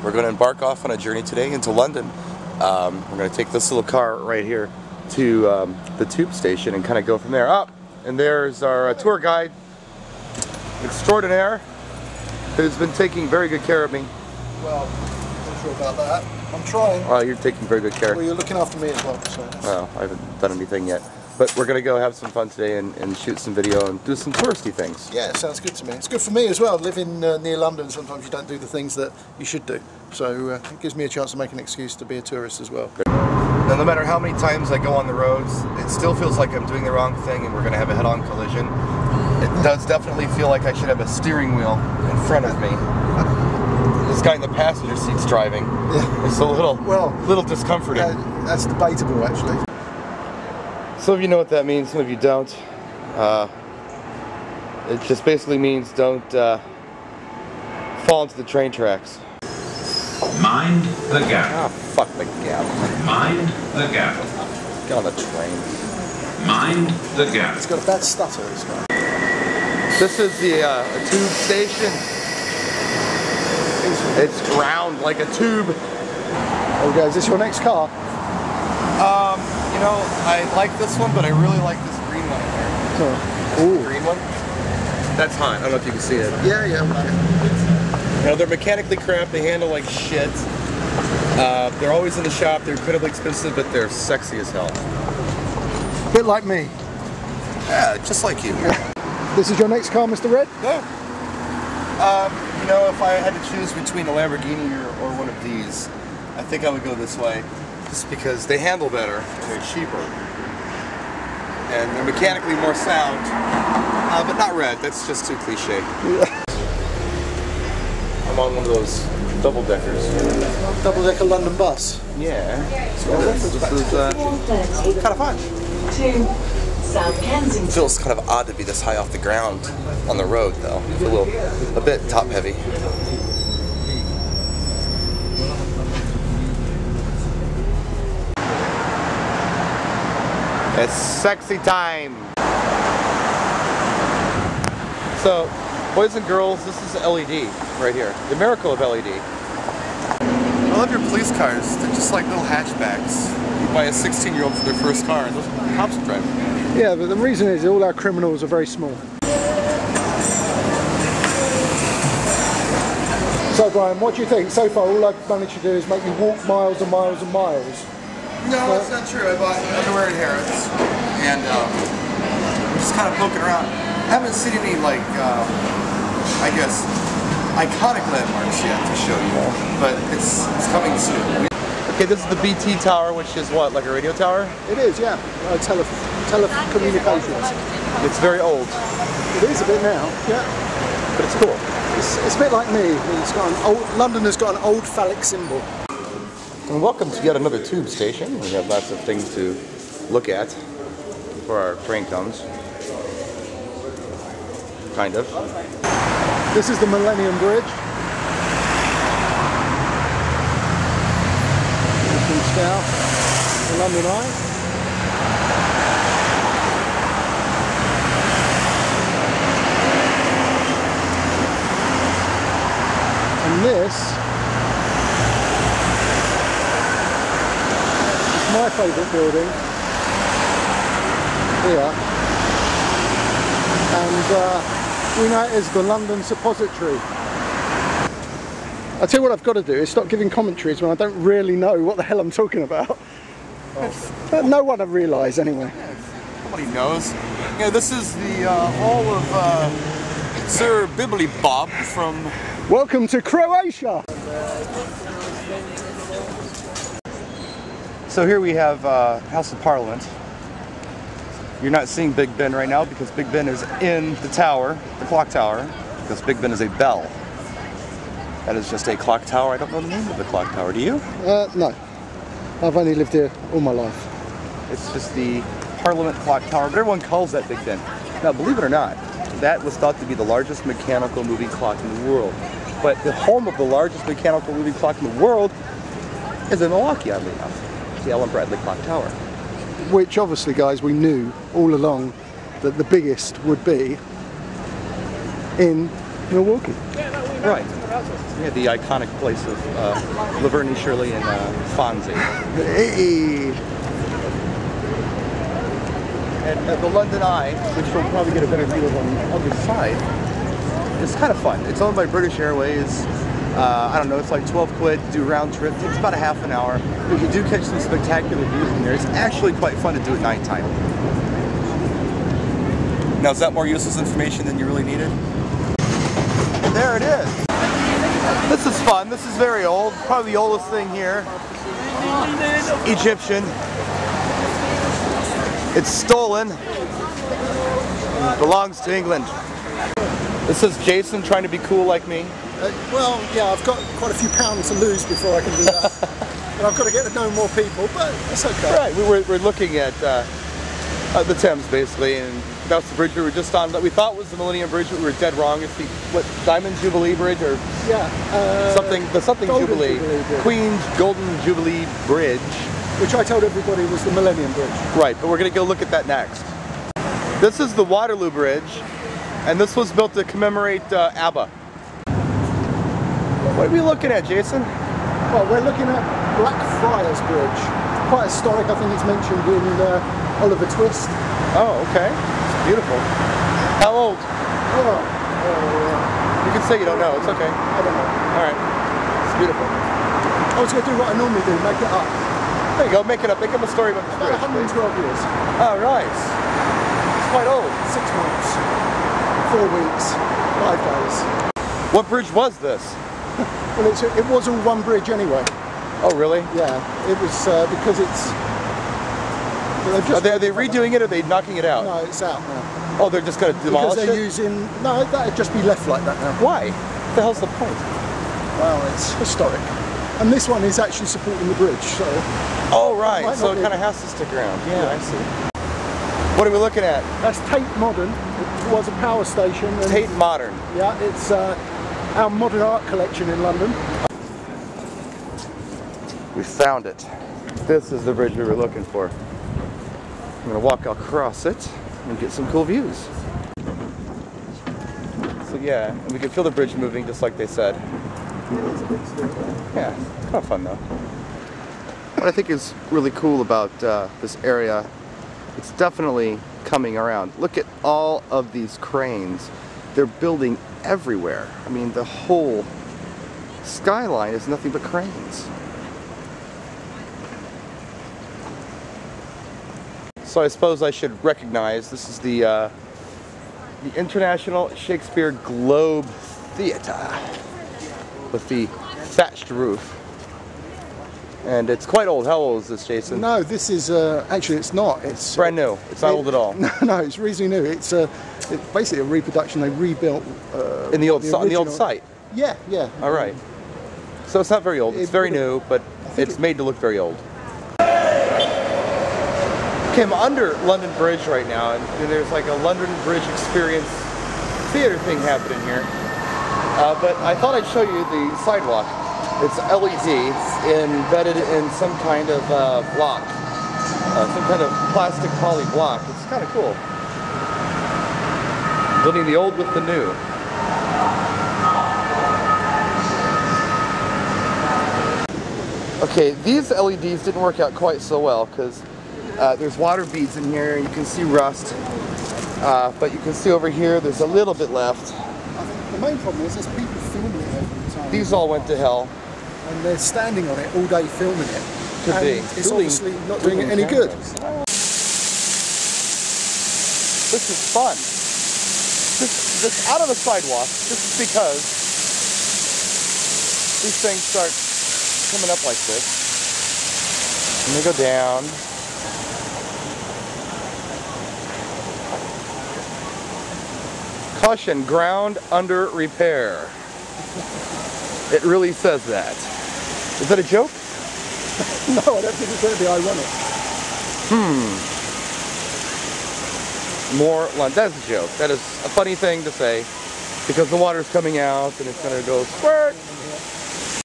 We're going to embark off on a journey today into London. We're going to take this little car right here to the tube station and kind of go from there up. And there's our tour guide extraordinaire who's been taking very good care of me. Well, I'm not sure about that. I'm trying. Well, you're taking very good care. Well, you're looking after me as well. So. Well, I haven't done anything yet. But we're going to go have some fun today and shoot some video and do some touristy things. Yeah, it sounds good to me. It's good for me as well. Living near London, sometimes you don't do the things that you should do. So it gives me a chance to make an excuse to be a tourist as well. Now, no matter how many times I go on the roads, it still feels like I'm doing the wrong thing and we're going to have a head-on collision. It does definitely feel like I should have a steering wheel in front of me. This guy in the passenger seat's driving. Yeah. It's a little discomforting. That's debatable, actually. Some of you know what that means, some of you don't. It just basically means don't fall into the train tracks. Mind the gap. Ah, fuck the gap. Mind the gap. Get on the train. Mind the gap. It's got a bad stutter, this guy. This is the tube station. It's round like a tube. There we go. Is this your next car? You know, I like this one, but I really like this green one in here. This green one. That's hot. I don't know if you can see it. Yeah, yeah. Okay. You know, they're mechanically crap. They handle like shit. They're always in the shop. They're incredibly expensive, but they're sexy as hell. A bit like me. Yeah, just like you. This is your next car, Mr. Red? Yeah. You know, if I had to choose between a Lamborghini or one of these, I think I would go this way. Just because they handle better, and they're cheaper, and they're mechanically more sound, but not red. That's just too cliche. Yeah. I'm on one of those double-deckers. Double-decker London bus? Yeah. This is kind of fun. It feels kind of odd to be this high off the ground on the road, though. I feel a bit top-heavy. It's sexy time. So, boys and girls, this is LED right here. The miracle of LED. I love your police cars. They're just like little hatchbacks. You buy a 16-year-old for their first car, and those cops drive. Yeah, but the reason is all our criminals are very small. So, Brian, what do you think? So far, all I've managed to do is make me walk miles and miles and miles. No, that's not true. I bought underwear at Harrods, and I'm just kind of poking around. I haven't seen any, like, I guess, iconic landmarks yet to show you, but it's coming soon. Okay, this is the BT tower, which is what, like a radio tower? It is, yeah. Telecommunications. It's very old. It is a bit now, yeah. But it's cool. It's a bit like me. It's got an old, London has got an old phallic symbol. And welcome to yet another tube station. We have lots of things to look at before our train comes. Kind of. This is the Millennium Bridge. From Slough to London Eye. And this my favourite building here, and we know it as the London Suppository. I tell you what I've got to do is stop giving commentaries when I don't really know what the hell I'm talking about. No one will realise anyway. Nobody knows. Yeah, this is the hall of Sir Bibbly Bob from... Welcome to Croatia! So here we have House of Parliament. You're not seeing Big Ben right now because Big Ben is in the tower, the clock tower, because Big Ben is a bell. That is just a clock tower. I don't know the name of the clock tower. Do you? No. I've only lived here all my life. It's just the Parliament clock tower, but everyone calls that Big Ben. Now, believe it or not, that was thought to be the largest mechanical moving clock in the world. But the home of the largest mechanical moving clock in the world is in Milwaukee, oddly enough. The Ellen Bradley Clock Tower. Which obviously, guys, we knew all along that the biggest would be in Milwaukee. Right. Yeah, the iconic place of Laverne and Shirley and Fonzie. Hey. And the London Eye, which we'll probably get a better view of on the other side, is kind of fun. It's owned by British Airways. I don't know, it's like 12 quid to do a round trip. It takes about a half an hour. But you do catch some spectacular views in there. It's actually quite fun to do at nighttime. Now, is that more useless information than you really needed? There it is. This is fun. This is very old. Probably the oldest thing here. Egyptian. It's stolen. It belongs to England. This is Jason trying to be cool like me. Well, yeah, I've got quite a few pounds to lose before I can do that. And I've got to get to know more people, but it's okay. Right, we're looking at the Thames basically, and that's the bridge we were just on. That we thought was the Millennium Bridge, but we were dead wrong. It's the Diamond Jubilee Bridge or something Golden Jubilee, Bridge. Queen's Golden Jubilee Bridge, which I told everybody was the Millennium Bridge. Right, but we're gonna go look at that next. This is the Waterloo Bridge, and this was built to commemorate ABBA. What are we looking at, Jason? Well, we're looking at Blackfriars Bridge. Quite historic. I think it's mentioned in Oliver Twist. Oh, okay. Beautiful. How old? You can say you don't know. It's okay. I don't know. All right. It's beautiful. I was going to do what I normally do, make it up. There you go. Make it up. Make up a story about the About bridge. 112 years. Oh, nice. It's quite old. 6 months. 4 weeks. 5 days. What bridge was this? Well, it was all one bridge anyway. Oh, really? Yeah. It was because it's... Are they redoing it or are they knocking it out? No, it's out now. Oh, they're just going to demolish Because they're it? using... No, that'd just be left like that now. Why? What the hell's the point? Well, it's historic. And this one is actually supporting the bridge, so... Oh, right. So it be. kind of has to stick around. Yeah, I see. What are we looking at? That's Tate Modern. It was a power station. And Tate Modern. yeah, it's our modern art collection in London. We found it. This is the bridge we were looking for. I'm gonna walk across it and get some cool views. So yeah, and we can feel the bridge moving just like they said. Yeah, kind of fun though. What I think is really cool about this area, it's definitely coming around. Look at all of these cranes. They're building everywhere. I mean, the whole skyline is nothing but cranes. So I suppose I should recognize this is the International Shakespeare Globe Theatre with the thatched roof. And it's quite old. How old is this, Jason? No, this is actually it's not. It's brand new. It's not old at all. No, it's reasonably new. It's basically a reproduction. They rebuilt in the old site. Yeah, yeah. All right. So it's not very old. It's very new, but it's made to look very old. Okay, I'm under London Bridge right now, and there's like a London Bridge Experience theater thing happening here. But I thought I'd show you the sidewalk. It's LED embedded in some kind of block, some kind of plastic poly block. It's kind of cool. Blending the old with the new. Okay, these LEDs didn't work out quite so well because there's water beads in here and you can see rust. But you can see over here there's a little bit left. The main problem is there's people filming it every time. These all went to hell. And they're standing on it all day filming it. Could be. It's obviously not doing it any good. This is fun. This out of the sidewalk, just because these things start coming up like this. And they go down. Caution, ground under repair. It really says that. Is that a joke? No, I don't think it's going to be ironic. More London. That's a joke. That is a funny thing to say because the water's coming out and it's going to go squirt.